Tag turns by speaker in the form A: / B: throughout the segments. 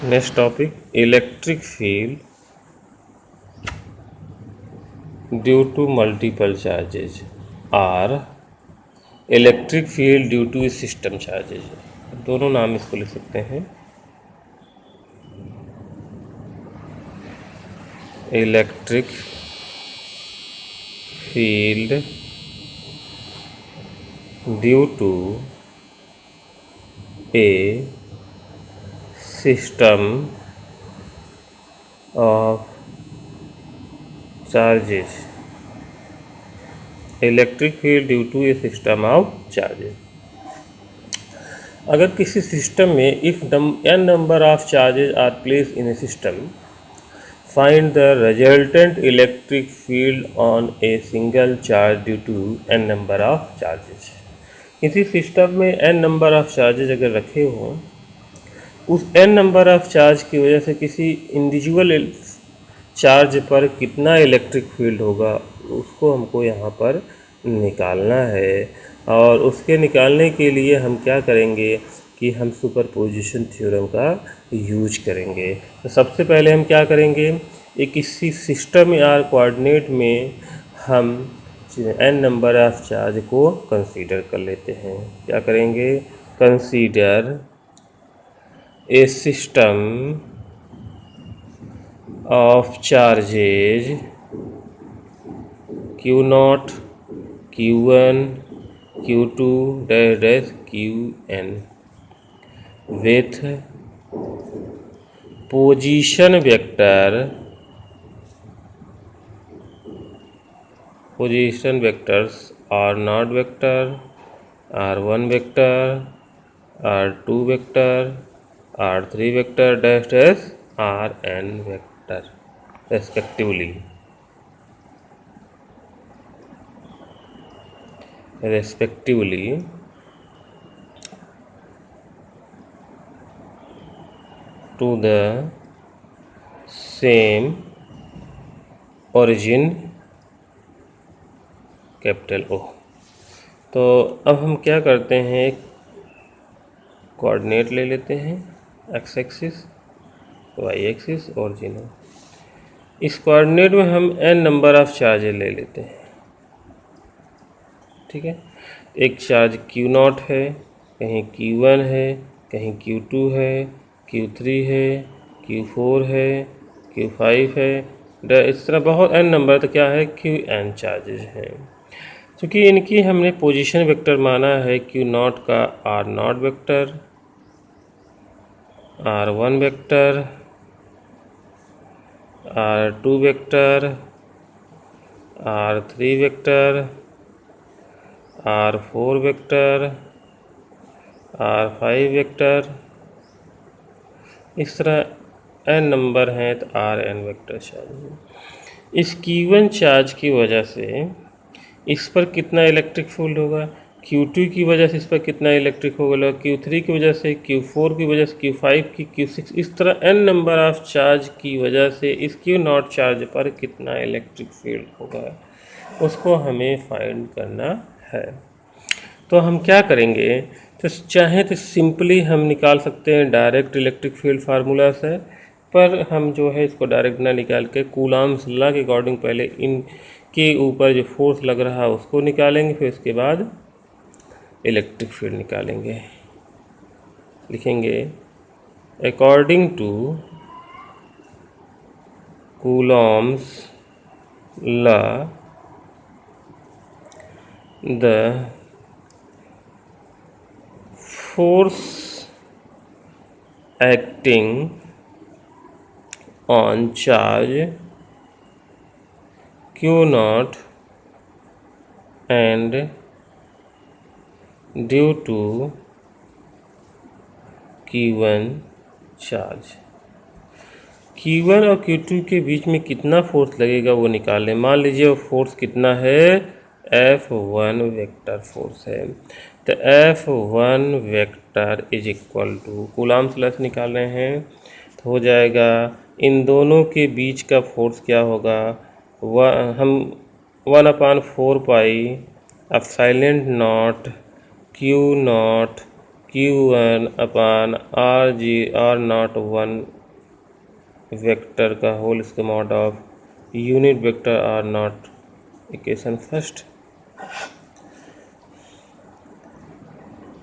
A: Next topic electric field due to multiple charges or electric field due to system charges. दोनों नाम इसको लिख सकते हैं। Electric field due to a system of charges. Electric field due to a system of charges. अगर किसी system में if n number of charges are placed in a system, find the resultant electric field on a single charge due to n number of charges. किसी system में n number of charges अगर रखे हों, उस n number of charge की वजह से किसी इंडिविजुअल चार्ज पर कितना इलेक्ट्रिक फील्ड होगा उसको हमको यहाँ पर निकालना है। और उसके निकालने के लिए हम क्या करेंगे कि हम सुपरपोजिशन थ्योरम का यूज करेंगे। तो सबसे पहले हम क्या करेंगे, एक किसी सिस्टम या कोऑर्डिनेट में हम n नंबर ऑफ चार्ज को कंसीडर कर लेते हैं। क्या करेंगे, consider a system of charges Q0, Q1, Q2 dash Qn with position vectors R0 vector, R1 vector, R2 vector, R3 vector dash Rn vector respectively to the same origin capital O। तो अब हम क्या करते हैं, coordinate ले लेते हैं, X axis, Y axis, origin. इस कोऑर्डिनेट में हम n नंबर ऑफ चार्जेस ले लेते हैं। ठीक है, एक चार्ज Q0 है, कहीं Q1 है, कहीं Q2 है, Q3 है, Q4 है, Q5 है, इस तरह बहुत n नंबर, तो क्या है, Qn चार्जेस हैं। क्योंकि इनकी हमने पोजीशन वेक्टर माना है Q0 का R0 vector, R1 vector, R2 vector, R3 vector, R4 vector, R5 vector, इस तरह n नंबर हैं, तो Rn वेक्टर चार्ज। इस Q1 चार्ज की वजह से इस पर कितना इलेक्ट्रिक फील्ड होगा, Q2 की वजह से इस पर कितना इलेक्ट्रिक होगा, Q3 की वजह से, Q4 की वजह से, Q5 की, Q6, इस तरह n नंबर ऑफ चार्ज की वजह से इस Q0 चार्ज पर कितना इलेक्ट्रिक फील्ड होगा, उसको हमें फाइंड करना है। तो हम क्या करेंगे, तो चाहे तो सिंपली हम निकाल सकते हैं डायरेक्ट इलेक्ट्रिक फील्ड फार्मूला से, पर हम जो है इसको डायरेक्ट ना निकाल के कूलॉम्स लॉ के अकॉर्डिंग पहले इनके ऊपर जो फोर्स लग रहा है उसको निकालेंगे, फिर उसके बाद इलेक्ट्रिक फील्ड निकालेंगे। लिखेंगे according to Coulomb's law the force acting on charge Q0 and due to Q1 charge, Q1 और Q2 के बीच में कितना फोर्स लगेगा वो निकाल लें। मान लीजिए वो फोर्स कितना है, F1 वेक्टर फोर्स है, तो F1 vector is equal to, Coulomb's law से निकाल रहे हैं तो हो जाएगा, इन दोनों के बीच का फोर्स क्या होगा, हम 1/4 pi epsilon nought Q0 Q1 upon R nought 1 vector का होल इसका mod of unit vector R not. Equation first.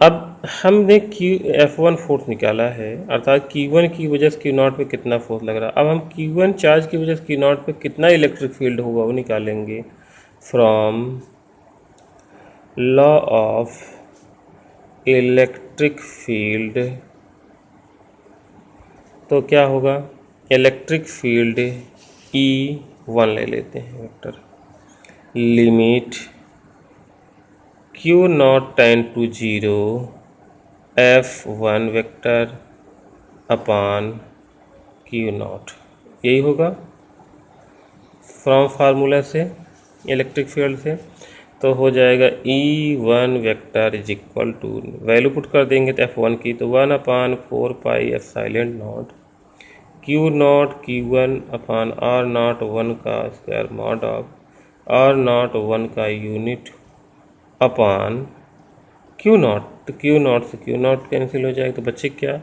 A: अब हमने F1 फोर्स निकाला है, अर्थात Q1 की वजह से Q0 पे कितना फोर्स लग रहा है। अब हम Q1 चार्ज की वजह से Q0 पे कितना इलेक्ट्रिक फील्ड होगा वो निकालेंगे from law of electric field. तो क्या होगा, इलेक्ट्रिक फील्ड E1 ले लेते हैं vector, limit Q0 tend to 0 F1 vector upon Q0, यही होगा फ्रॉम फार्मूला से इलेक्ट्रिक फील्ड से। तो हो जाएगा E1 vector is equal to, value put कर देंगे तो F1 की, तो 1 upon 4 pi epsilon nought Q0 Q1 upon R nought 1 का square mod of R nought 1 का यूनिट अपान Q0। तो Q0 से Q0 कैंसिल हो जाएगा, तो बच्चे क्या,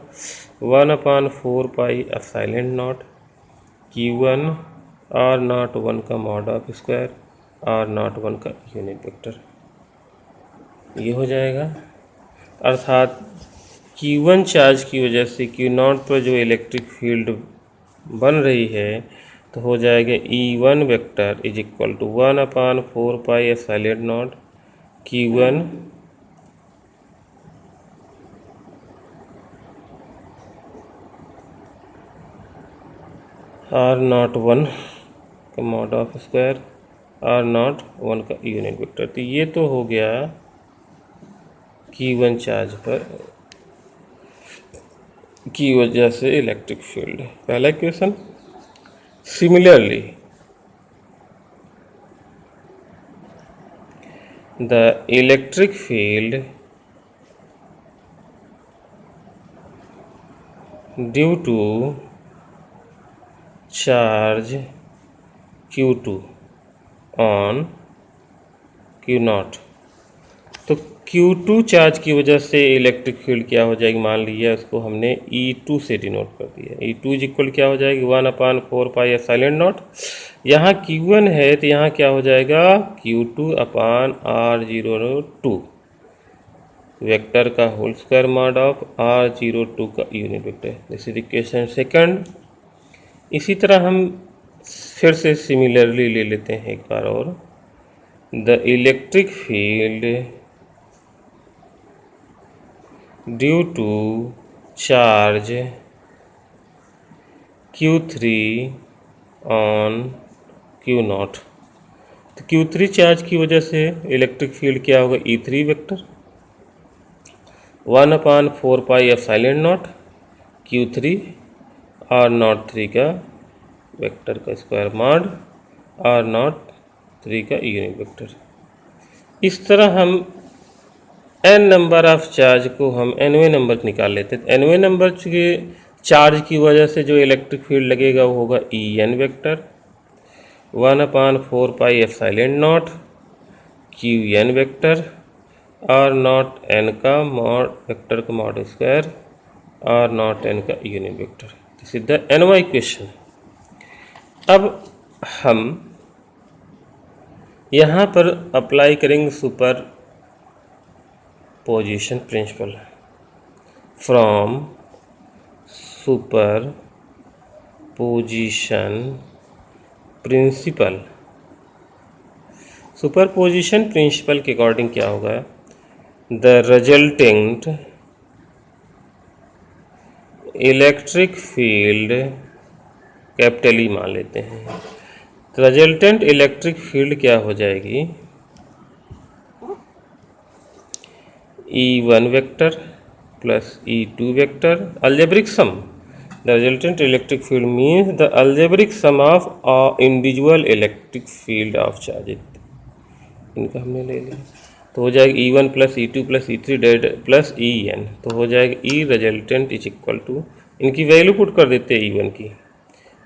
A: 1 upon 4 pi epsilon nought Q1 R nought 1 का mod of square R nought 1 का यूनिट वेक्टर, ये हो जाएगा। अर्थात Q1 चार्ज की वजह से Q0 पर जो इलेक्ट्रिक फील्ड बन रही है तो हो जाएगा E1 vector is equal to 1 upon 4 pi epsilon nought Q1 R nought 1 का mod of square R nought 1 का यूनिट वेक्टर। तो ये तो हो गया Q1 चार्ज पर की वजह से इलेक्ट्रिक फील्ड, पहला question. Similarly the electric field due to charge Q2 on Q0, तो Q2 चार्ज की वजह से इलेक्ट्रिक फील्ड क्या हो जाएगी, मान लीजिए उसको हमने E2 से डिनोट कर दिया। E2 इज इक्वल क्या हो जाएगी, 1 अपान 4 पाई एप्सिलॉन नॉट। यहाँ Q1 है तो यहाँ क्या हो जाएगा, Q2 अपान R02 वेक्टर का whole square mod of R02 का unit vector. This is equation second. इसी तरह हम फिर से सिमिलरली ले लेते हैं एक बार और, the electric field due to charge Q3 on Q0, तो Q3 चार्ज की वजह से इलेक्ट्रिक फील्ड क्या होगा, E3 vector 1 upon 4 pi epsilon nought Q3 R03 का वेक्टर का स्क्वायर मॉड R03 का यूनिट वेक्टर। इस तरह हम n नंबर ऑफ चार्ज को हम nवें नंबर निकाल लेते हैं। nवें नंबर के चार्ज की वजह से जो इलेक्ट्रिक फील्ड लगेगा वो होगा En vector 1 upon 4 pi epsilon not Qn vector R not n का मॉड वेक्टर का mod square R not n का unit vector. This is the nवां इक्वेशन। अब हम यहाँ पर अप्लाई करेंगे superposition principle from superposition principle. Superposition principle के अकॉर्डिंग क्या होगा, the resultant electric field capital E मान लेते हैं, तो रिजल्टेंट इलेक्ट्रिक फील्ड क्या हो जाएगी, E1 vector plus E2 vector algebraic sum. The resultant electric field means the algebraic sum of individual electric field of charges. इनका हमने ले लिया तो हो जाएगा E1 plus E2 plus E3 डेड प्लस En, तो हो जाएगा E resultant is equal to, इनकी वैल्यू पुट कर देते हैं E1 की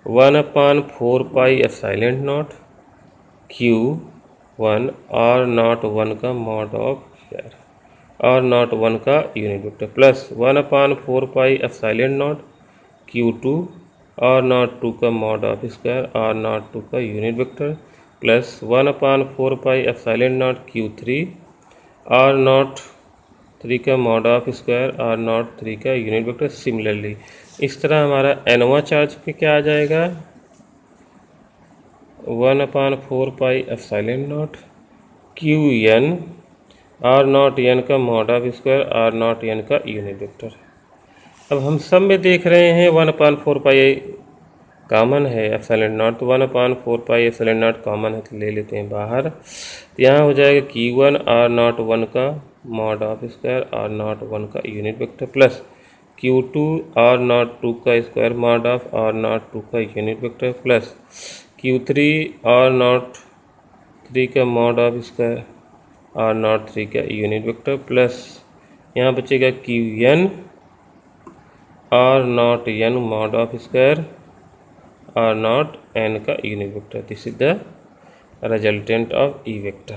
A: 1 upon 4 pi epsilon nought Q1 R nought 1 का mod of square R nought 1 का unit vector plus 1/4 pi epsilon nought Q2 R nought 2 का mod of square R nought 2 का unit vector plus 1/4 pi epsilon nought Q3 R nought 3 का mod of square R nought 3 का unit vector. Similarly इस तरह हमारा nवां charge पे क्या आ जाएगा 1/4 pi epsilon not Qn R nought n का mod of square R nought n का यूनिट वेक्टर। अब हम सब में देख रहे हैं 1/4 पाई कॉमन है एप्सिलॉन नॉट, तो 1/4 पाई एप्सिलॉन नॉट कॉमन है तो ले लेते हैं बाहर। तो यहाँ हो जाएगा Q1 आर नॉट 1 का mod of square R nought 1 का unit vector plus Q2 R nought 2 का square mod of R nought 2 का unit vector plus Q3 R nought 3 का mod of square R nought 3 का यूनिट वेक्टर प्लस यहाँ बचेगा Qn R nought n mod of square R nought n का unit vector. This is the resultant of E vector.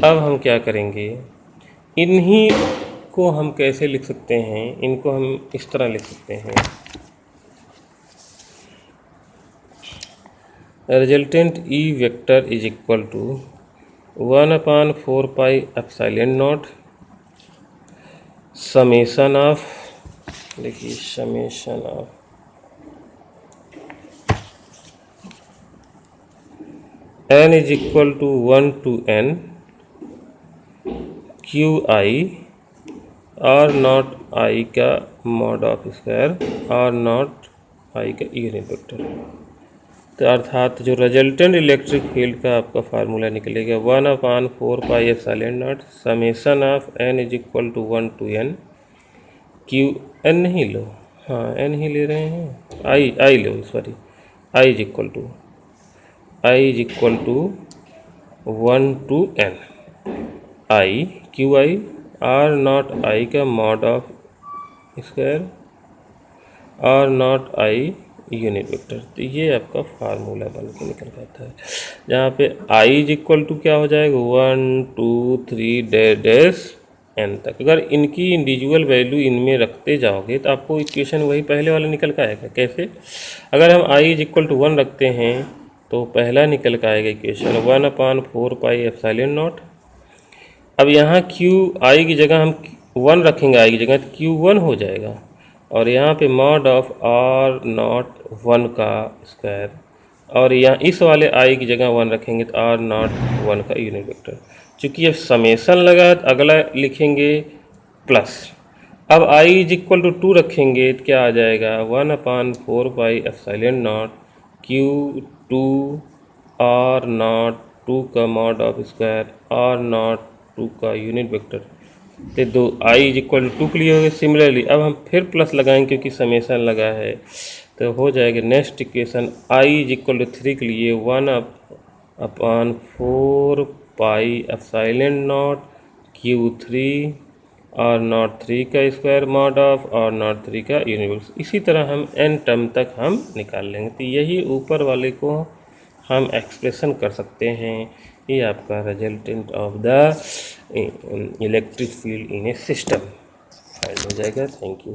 A: अब हम क्या करेंगे, इन्हीं को हम कैसे लिख सकते हैं, इनको हम इस तरह लिख सकते हैं resultant E vector is equal to 1/4 pi epsilon not summation of, देखिए summation of n is equal to 1 to n Qi R not i का mod of square R not i का यूनिट वेक्टर। तो अर्थात जो resultant electric field का आपका formula निकलेगा 1/4 pi epsilon not summation of n is equal to 1 to n Q n नहीं लो, हाँ n ही ले रहे हैं, i लो sorry, i is equal to 1 to n i Qi R not i का mod of square R not i unit vector. तो ये आपका फार्मूला बन के निकल जाता है, जहाँ पे i इज इक्वल टू क्या हो जाएगा 1 2 3 डैश n तक। अगर इनकी इंडिविजुअल वैल्यू इनमें रखते जाओगे तो आपको इक्वेशन वही पहले वाला निकल का आएगा। कैसे, अगर हम i इज इक्वल टू 1 रखते हैं तो पहला निकल का आएगा इक्वेशन 1/4 पाई एप्सिलॉन नॉट। अब यहाँ Qi की जगह हम 1 रखेंगे, i की जगह तो Q1 हो जाएगा, और यहाँ पे मॉड ऑफ आर नॉट 1 का स्क्वायर, और यहाँ इस वाले i की जगह 1 रखेंगे तो आर नॉट 1 का यूनिट वेक्टर। चूँकि अब समेशन लगा तो अगला लिखेंगे प्लस। अब i इज इक्वल टू 2 रखेंगे तो क्या आ जाएगा 1/4 pi epsilon nought Q2 R nought 2 का mod of square R nought 2 का यूनिट वेक्टर। तो दो i इज इक्वल टू 2 के लिए हो गए। सिमिलरली अब हम फिर प्लस लगाएंगे क्योंकि समेशन लगा है, तो हो जाएगा next equation i is equal to 3 के लिए 1/4 pi epsilon nought Q3 R nought 3 का square mod of R nought 3 का यूनिट वेक्टर। इसी तरह हम n टर्म तक हम निकाल लेंगे। तो यही ऊपर वाले को हम एक्सप्रेशन कर सकते हैं। ये आपका resultant of the electric field in a system find हो जाएगा। Thank you.